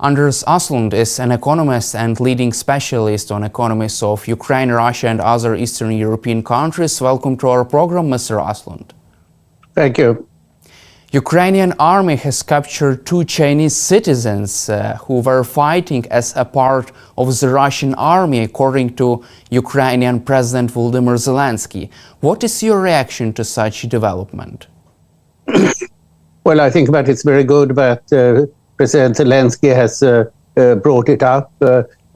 Anders Åslund is an economist and leading specialist on economies of Ukraine, Russia and other Eastern European countries. Welcome to our program, Mr. Åslund. Thank you. Ukrainian army has captured 2 Chinese citizens who were fighting as a part of the Russian army, according to Ukrainian President Volodymyr Zelensky. What is your reaction to such development? Well, I think that it's very good that President Zelensky has brought it up.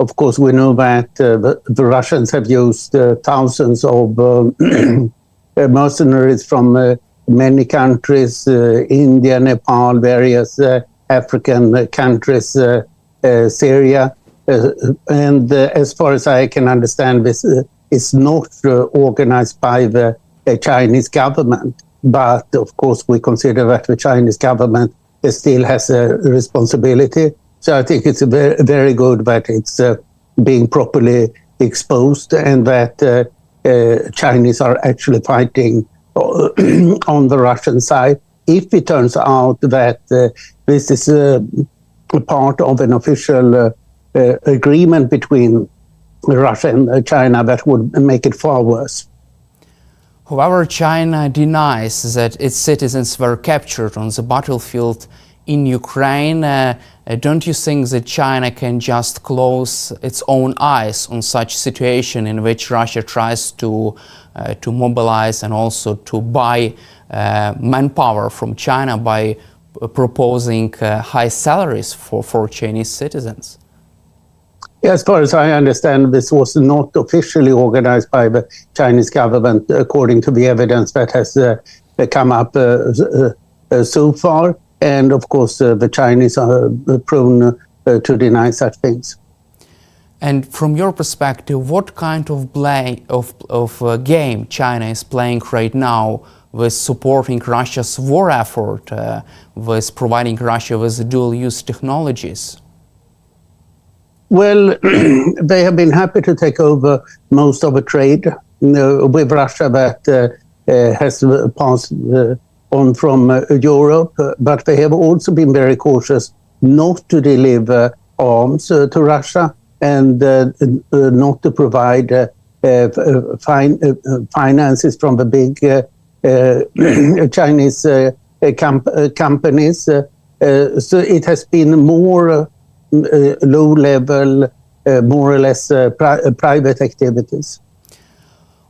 Of course, we know that the Russians have used thousands of mercenaries from many countries, India, Nepal, various African countries, Syria. And as far as I can understand, this is not organized by the Chinese government. But of course, we consider that the Chinese government still has a responsibility. So I think it's very, very good that it's being properly exposed and that Chinese are actually fighting on the Russian side. If it turns out that this is a part of an official agreement between Russia and China, that would make it far worse. However, China denies that its citizens were captured on the battlefield in Ukraine. Don't you think that China can just close its own eyes on such situation in which Russia tries to mobilize and also to buy manpower from China by proposing high salaries for Chinese citizens? As far as I understand, this was not officially organized by the Chinese government, according to the evidence that has come up so far. And of course, the Chinese are prone to deny such things. And from your perspective, what kind of game China is playing right now with supporting Russia's war effort, with providing Russia with dual-use technologies? Well, they have been happy to take over most of the trade with Russia that has passed on from Europe, but they have also been very cautious not to deliver arms to Russia and not to provide finances from the big Chinese companies. So it has been more low-level, more or less private activities.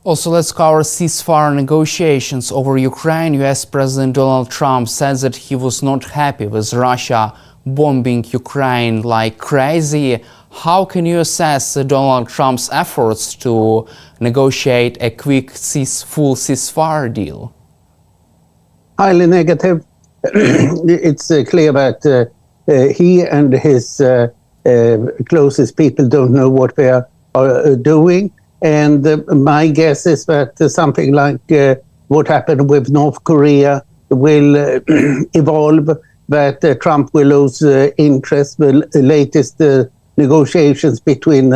Also, let's cover ceasefire negotiations over Ukraine. US President Donald Trump said that he was not happy with Russia bombing Ukraine like crazy. How can you assess Donald Trump's efforts to negotiate a quick full ceasefire deal? Highly negative. It's clear that he and his closest people don't know what they are doing. And my guess is that something like what happened with North Korea will evolve, that Trump will lose interest. The latest negotiations between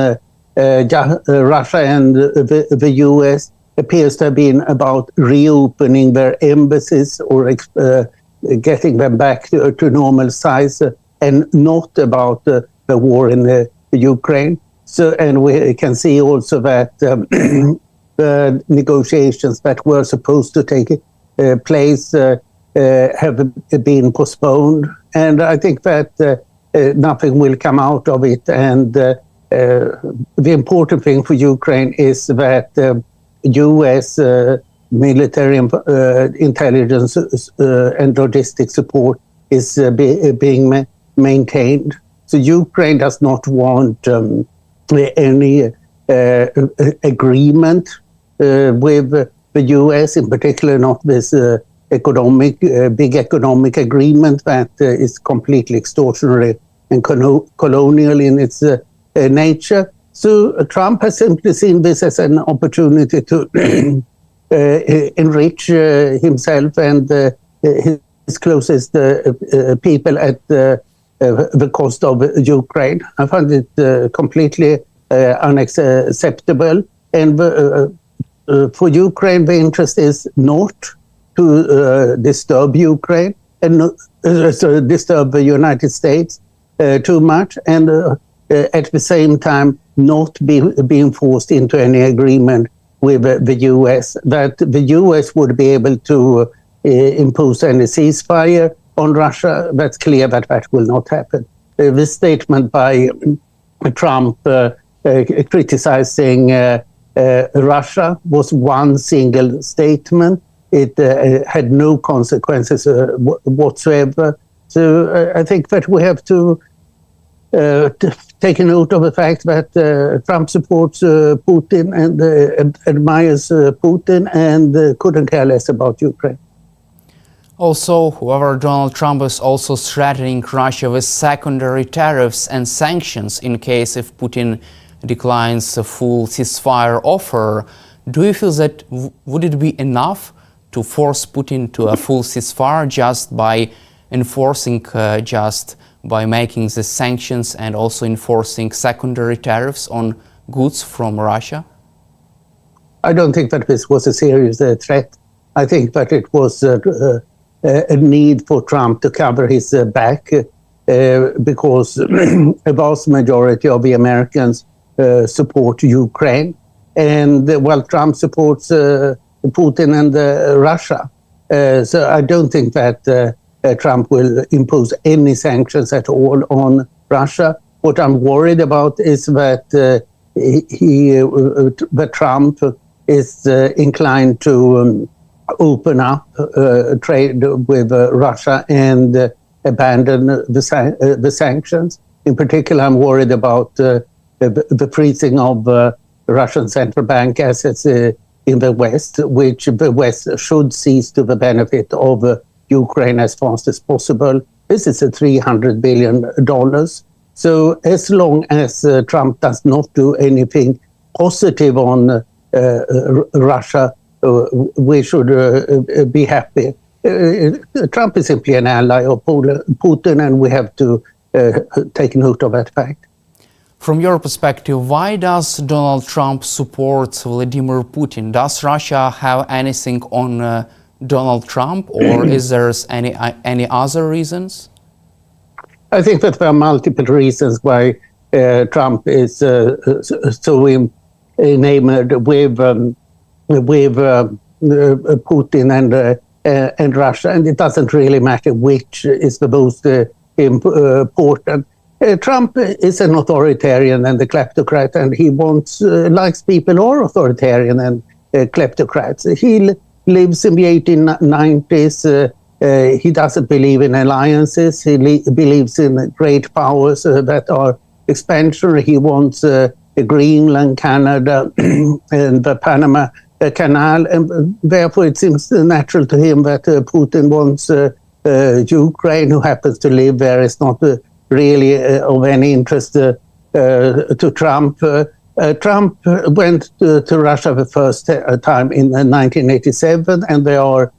Russia and the US appears to have been about reopening their embassies or getting them back to normal size, and not about the war in Ukraine. So, and we can see also that the negotiations that were supposed to take place have been postponed. And I think that nothing will come out of it. And the important thing for Ukraine is that U.S. military intelligence and logistic support is being maintained. So Ukraine does not want any agreement with the U.S., in particular not this big economic agreement that is completely extortionary and colonial in its nature. So Trump has simply seen this as an opportunity to enrich himself and his closest people at the cost of Ukraine. I find it completely unacceptable. And for Ukraine, the interest is not to disturb Ukraine and disturb the United States, too much, and at the same time not being forced into any agreement with the US, that the US would be able to impose any ceasefire on Russia. That's clear that that will not happen. This statement by Trump criticizing Russia was one single statement. It had no consequences whatsoever. So I think that we have to take a note of the fact that Trump supports Putin and admires Putin and couldn't care less about Ukraine. Also, however, Donald Trump is also threatening Russia with secondary tariffs and sanctions in case if Putin declines a full ceasefire offer. Do you feel that would it be enough to force Putin to a full ceasefire just by enforcing, just by making the sanctions and also enforcing secondary tariffs on goods from Russia? I don't think that this was a serious threat. I think that it was a need for Trump to cover his back because a vast majority of the Americans support Ukraine. And while Trump supports Putin and Russia. So I don't think that Trump will impose any sanctions at all on Russia. What I'm worried about is that that Trump is inclined to open up trade with Russia and abandon the sanctions. In particular, I'm worried about the freezing of Russian central bank assets in the West, which the West should seize to the benefit of Ukraine as fast as possible. This is a $300 billion. So as long as Trump does not do anything positive on Russia, we should be happy. Trump is simply an ally of Putin, and we have to take note of that fact. From your perspective, why does Donald Trump support Vladimir Putin? Does Russia have anything on Donald Trump, or is there any other reasons? I think that there are multiple reasons why Trump is so enamored with Putin and Russia, and it doesn't really matter which is the most important. Trump is an authoritarian and a kleptocrat, and he likes people who are authoritarian and kleptocrats. He lives in the 1890s. He doesn't believe in alliances. He believes in great powers that are expansionary. He wants Greenland, Canada, and the Panama Canal, and therefore it seems natural to him that Putin wants Ukraine, who happens to live there, is not really of any interest to Trump. Trump went to Russia the first time in 1987, and there are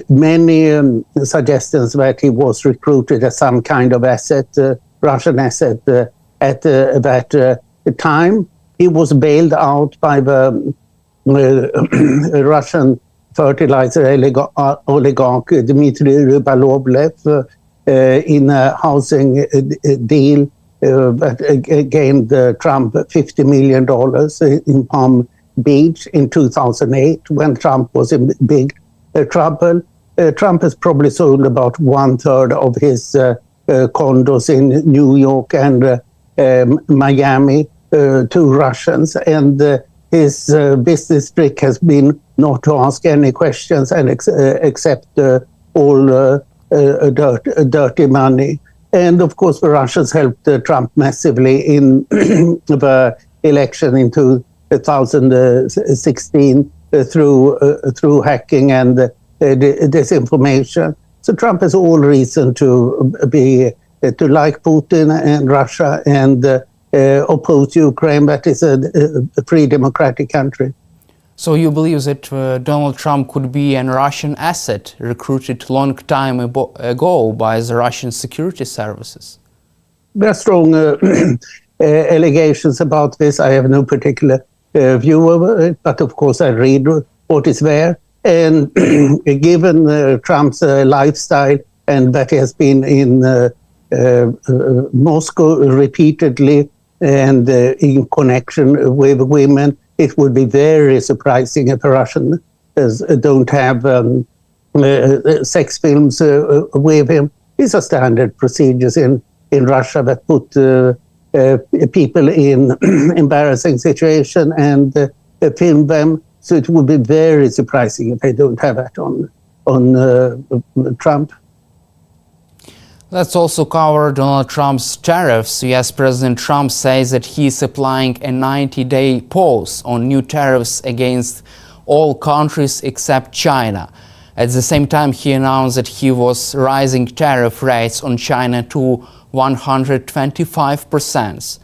many suggestions that he was recruited as some kind of asset, Russian asset, at that time. He was bailed out by the Russian fertilizer oligarch Dmitry Rybolovlev in a housing deal that gained Trump $50 million in Palm Beach in 2008, when Trump was in big trouble. Trump has probably sold about 1/3 of his condos in New York and Miami to Russians, and his business trick has been not to ask any questions and accept all dirty money. And of course, the Russians helped Trump massively in the election in 2016 through hacking and disinformation. So Trump has all reason to like Putin and Russia and oppose Ukraine. That is a free democratic country. So you believe that Donald Trump could be a Russian asset recruited long time ago by the Russian security services? There are strong allegations about this. I have no particular view of it, but of course I read what is there. And given Trump's lifestyle, and that he has been in Moscow repeatedly and in connection with women. It would be very surprising if the Russians don't have sex films with him. These are standard procedures in Russia that put people in embarrassing situation and film them. So it would be very surprising if they don't have that on Trump. Let's also cover Donald Trump's tariffs. US President Trump says that he is applying a 90-day pause on new tariffs against all countries except China. At the same time, he announced that he was raising tariff rates on China to 125%.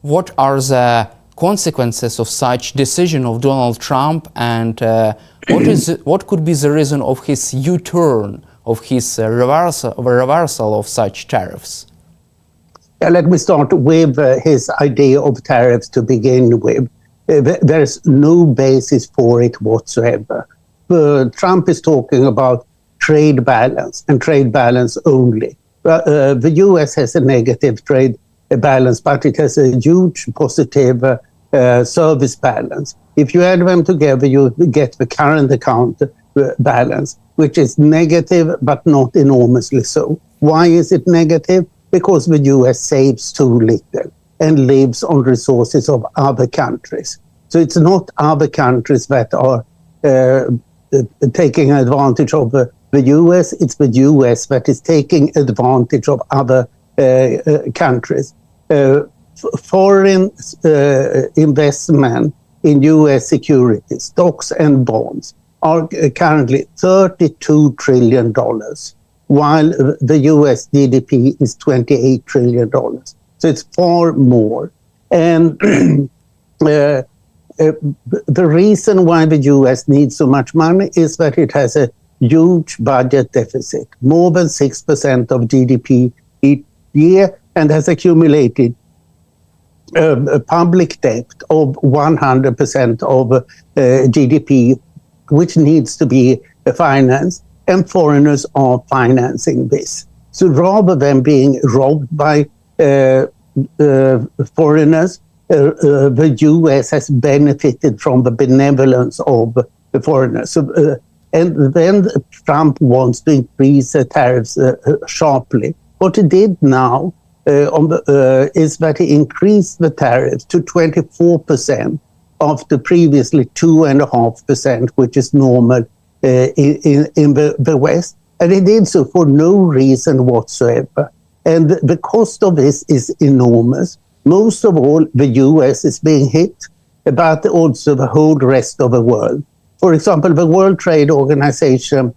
What are the consequences of such decision of Donald Trump, and what could be the reason of his U-turn, of his reversal of such tariffs? Let me start with his idea of tariffs to begin with. There's no basis for it whatsoever. Trump is talking about trade balance and trade balance only. The US has a negative trade balance, but it has a huge positive service balance. If you add them together, you get the current account balance, which is negative, but not enormously so. Why is it negative? Because the US saves too little and lives on resources of other countries. So it's not other countries that are taking advantage of the US, it's the US that is taking advantage of other countries. Foreign investment in US securities, stocks and bonds are currently $32 trillion, while the US GDP is $28 trillion. So it's far more. And the reason why the US needs so much money is that it has a huge budget deficit, more than 6% of GDP each year, and has accumulated a public debt of 100% of GDP, which needs to be financed, and foreigners are financing this. So rather than being robbed by foreigners, the US has benefited from the benevolence of the foreigners. So, and then Trump wants to increase the tariffs sharply. What he did now is that he increased the tariffs to 24% after previously 2.5%, which is normal in the West. And he did so for no reason whatsoever. And the cost of this is enormous. Most of all, the US is being hit, but also the whole rest of the world. For example, the World Trade Organization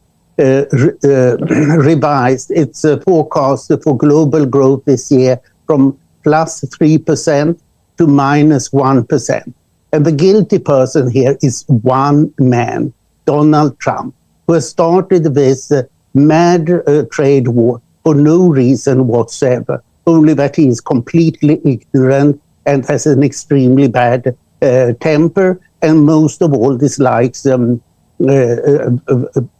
revised its forecast for global growth this year from plus 3% to minus 1%. And the guilty person here is one man, Donald Trump, who has started this mad trade war for no reason whatsoever, only that he is completely ignorant and has an extremely bad temper, and most of all dislikes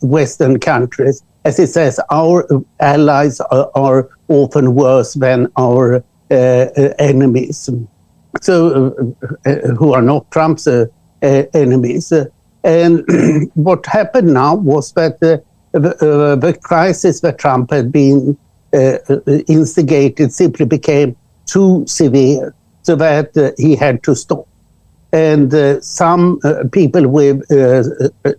Western countries. As he says, our allies are often worse than our enemies. So, who are not Trump's enemies. And what happened now was that the crisis that Trump had been instigated simply became too severe, so that he had to stop. And some people with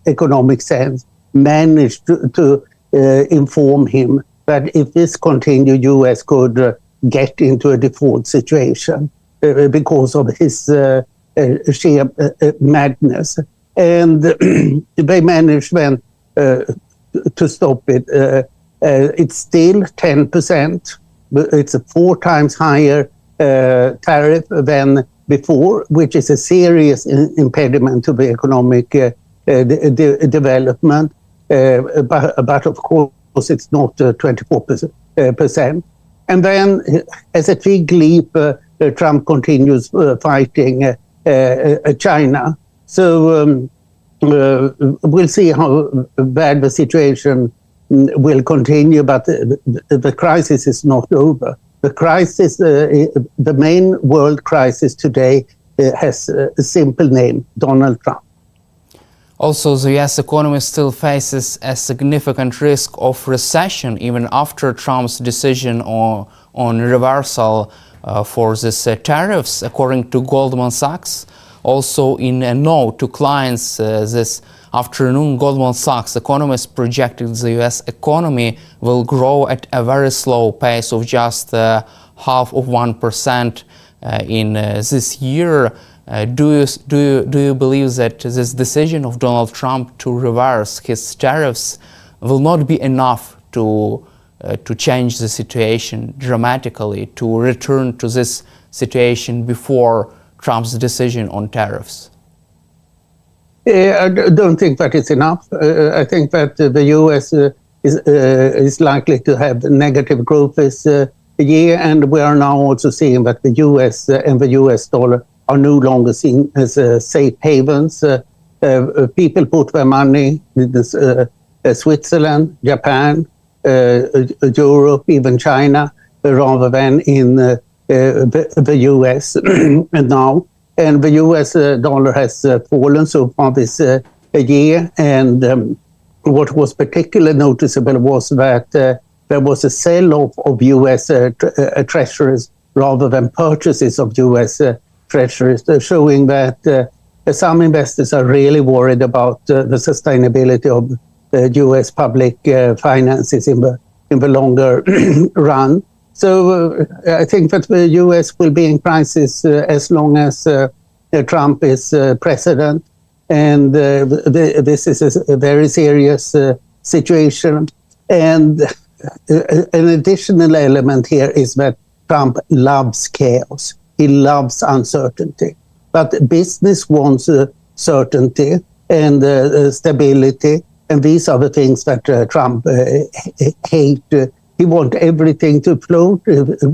economic sense managed to inform him that if this continued, US could get into a default situation because of his sheer madness. And they managed then to stop it. It's still 10%. It's a 4 times higher tariff than before, which is a serious impediment to the economic development. But of course, it's not 24%. And then, as a fig leap, Trump continues fighting China. So we'll see how bad the situation will continue, but the crisis is not over. The crisis, the main world crisis today has a simple name: Donald Trump. Also, the US economy still faces a significant risk of recession even after Trump's decision on reversal for these tariffs, according to Goldman Sachs. Also, in a note to clients this afternoon, Goldman Sachs economists projected the US economy will grow at a very slow pace of just 0.5% in this year. Do you believe that this decision of Donald Trump to reverse his tariffs will not be enough to change the situation dramatically, to return to this situation before Trump's decision on tariffs? I don't think that it's enough. I think that the US is likely to have negative growth this year, and we are now also seeing that the US and the US dollar are no longer seen as safe havens. People put their money in Switzerland, Japan, Europe, even China, rather than in the US and the US dollar has fallen so far this year. And what was particularly noticeable was that there was a sell-off of US treasuries rather than purchases of US treasuries, showing that some investors are really worried about the sustainability of US public finances in the longer run. So I think that the US will be in crisis as long as Trump is president. And this is a very serious situation. And an additional element here is that Trump loves chaos. He loves uncertainty. But business wants certainty and stability. And these are the things that Trump hates. He wants everything to float,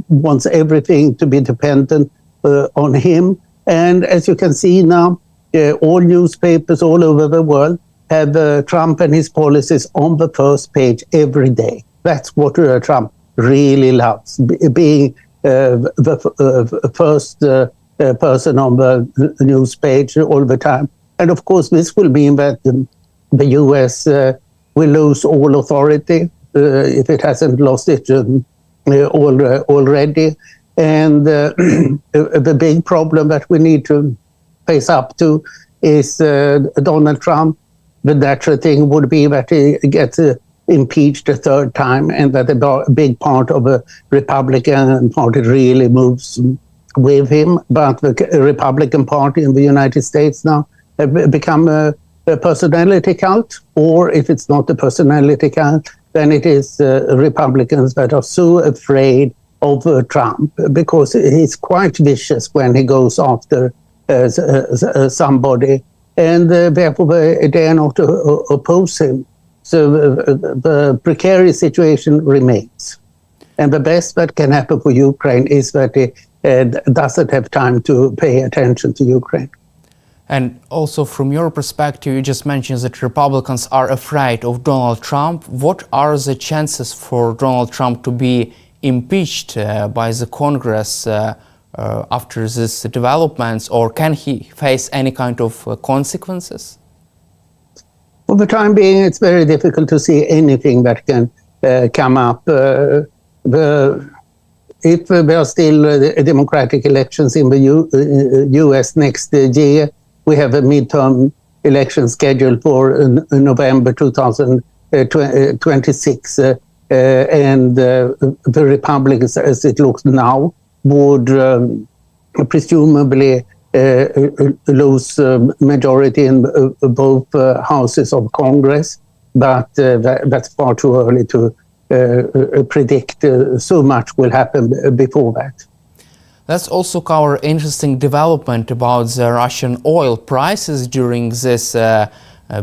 wants everything to be dependent on him. And as you can see now, all newspapers all over the world have Trump and his policies on the first page every day. That's what Trump really loves, being the first person on the news page all the time. And of course, this will mean that the US will lose all authority, if it hasn't lost it already. And the big problem that we need to face up to is Donald Trump. The natural thing would be that he gets impeached a third time, and that a big part of the Republican Party really moves with him. But the Republican Party in the United States now have become a personality cult, or if it's not a personality cult, then it is Republicans that are so afraid of Trump, because he's quite vicious when he goes after somebody, and therefore they dare not oppose him. So the precarious situation remains. And the best that can happen for Ukraine is that he doesn't have time to pay attention to Ukraine. And also from your perspective, you just mentioned that Republicans are afraid of Donald Trump. What are the chances for Donald Trump to be impeached by the Congress after these developments, or can he face any kind of consequences? For the time being, it's very difficult to see anything that can come up. If there are still democratic elections in the US next year, we have a midterm election scheduled for November 2026. And the Republicans, as it looks now, would presumably lose majority in both houses of Congress. But that's far too early to predict. So much will happen before that. Let's also cover interesting development about the Russian oil prices during this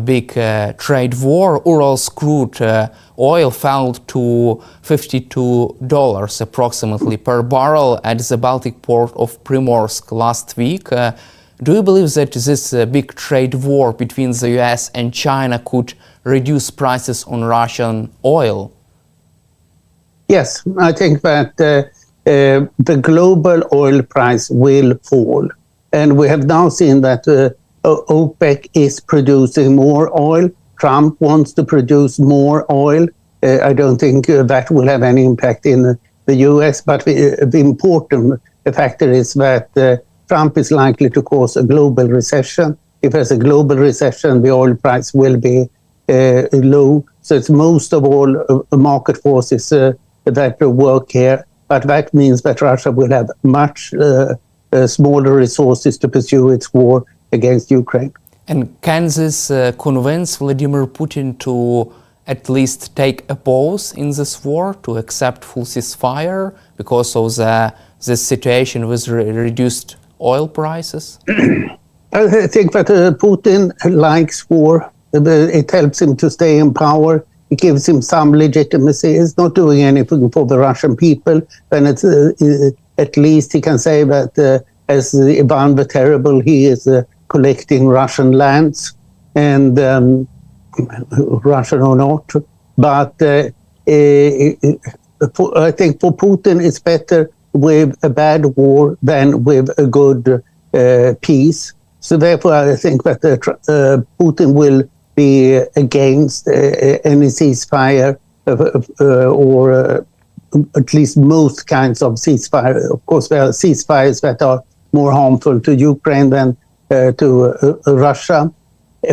big trade war. Urals crude oil fell to $52 approximately per barrel at the Baltic port of Primorsk last week. Do you believe that this big trade war between the US and China could reduce prices on Russian oil? Yes, I think that the global oil price will fall. And we have now seen that OPEC is producing more oil. Trump wants to produce more oil. I don't think that will have any impact in the US, but the important factor is that Trump is likely to cause a global recession. If there's a global recession, the oil price will be low. So it's most of all market forces that work here. But that means that Russia will have much smaller resources to pursue its war against Ukraine. And can this convince Vladimir Putin to at least take a pause in this war, to accept full ceasefire because of this situation with reduced oil prices? I think that Putin likes war. It helps him to stay in power. It gives him some legitimacy. He's not doing anything for the Russian people. Then it's, at least he can say that as Ivan the Terrible, he is collecting Russian lands, and Russian or not. But I think for Putin, it's better with a bad war than with a good peace. So therefore, I think that Putin will be against any ceasefire or at least most kinds of ceasefire. Of course, there are ceasefires that are more harmful to Ukraine than to Russia.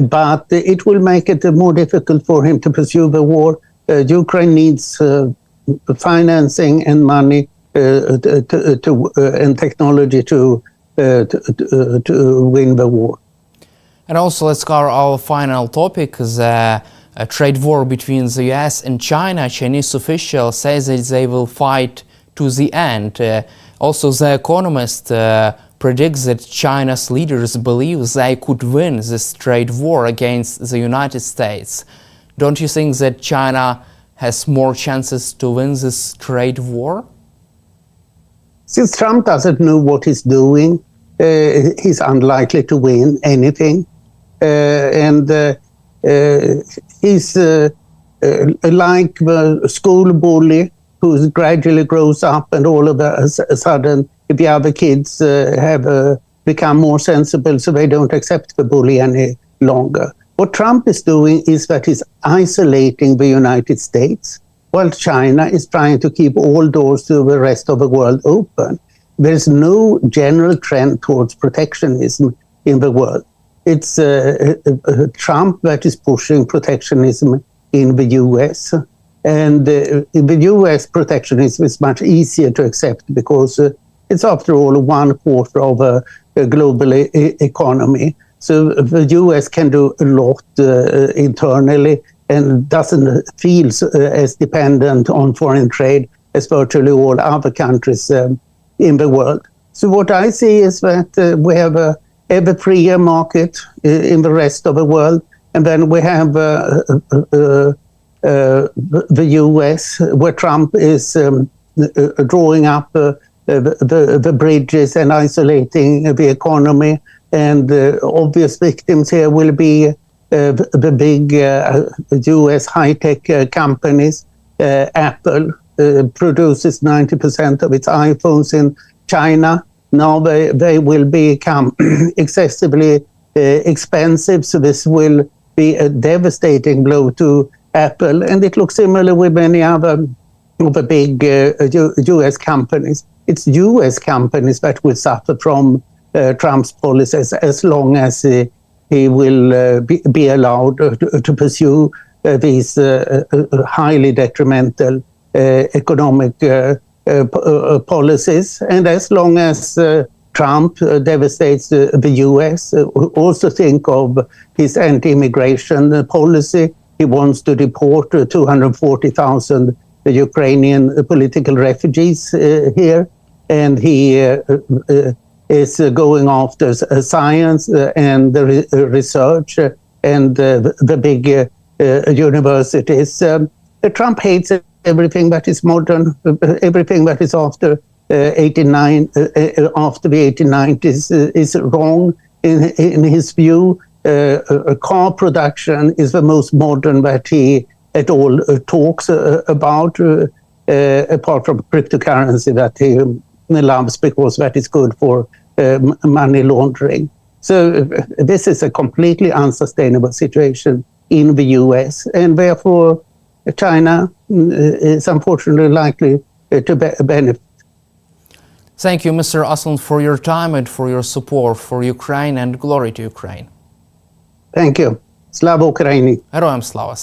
But it will make it more difficult for him to pursue the war. Ukraine needs financing and money and technology to win the war. And also, let's cover our final topic, the trade war between the US and China. Chinese officials say that they will fight to the end. Also, the economist predicts that China's leaders believe they could win this trade war against the United States. Don't you think that China has more chances to win this trade war? Since Trump doesn't know what he's doing, he's unlikely to win anything. And he's like the school bully who gradually grows up, and all of a sudden the other kids have become more sensible, so they don't accept the bully any longer. What Trump is doing is that he's isolating the United States, while China is trying to keep all doors to the rest of the world open. There's no general trend towards protectionism in the world. It's Trump that is pushing protectionism in the US. And in the US, protectionism is much easier to accept because it's, after all, 1/4 of a global economy. So the US can do a lot internally and doesn't feel as dependent on foreign trade as virtually all other countries in the world. So what I see is that we have a ever freer market in the rest of the world, and then we have the US, where Trump is drawing up the bridges and isolating the economy. And obvious victims here will be the big US high-tech companies. Apple produces 90% of its iPhones in China. Now they will become excessively expensive, so this will be a devastating blow to Apple. And it looks similar with many other of the big US companies. It's US companies that will suffer from Trump's policies as long as he will be allowed to pursue these highly detrimental economic policies. And as long as Trump devastates the US, also think of his anti-immigration policy. He wants to deport 240,000 Ukrainian political refugees here. And he is going after science and research and the big universities. Trump hates everything that is modern, everything that is after 89, after the 1890s is wrong. in his view, car production is the most modern that he at all talks about, apart from cryptocurrency that he loves because that is good for money laundering. So this is a completely unsustainable situation in the US, and therefore China is unfortunately likely to benefit. Thank you, Mr. Åslund, for your time and for your support for Ukraine, and glory to Ukraine. Thank you. Slava Ukraini. Героям слава!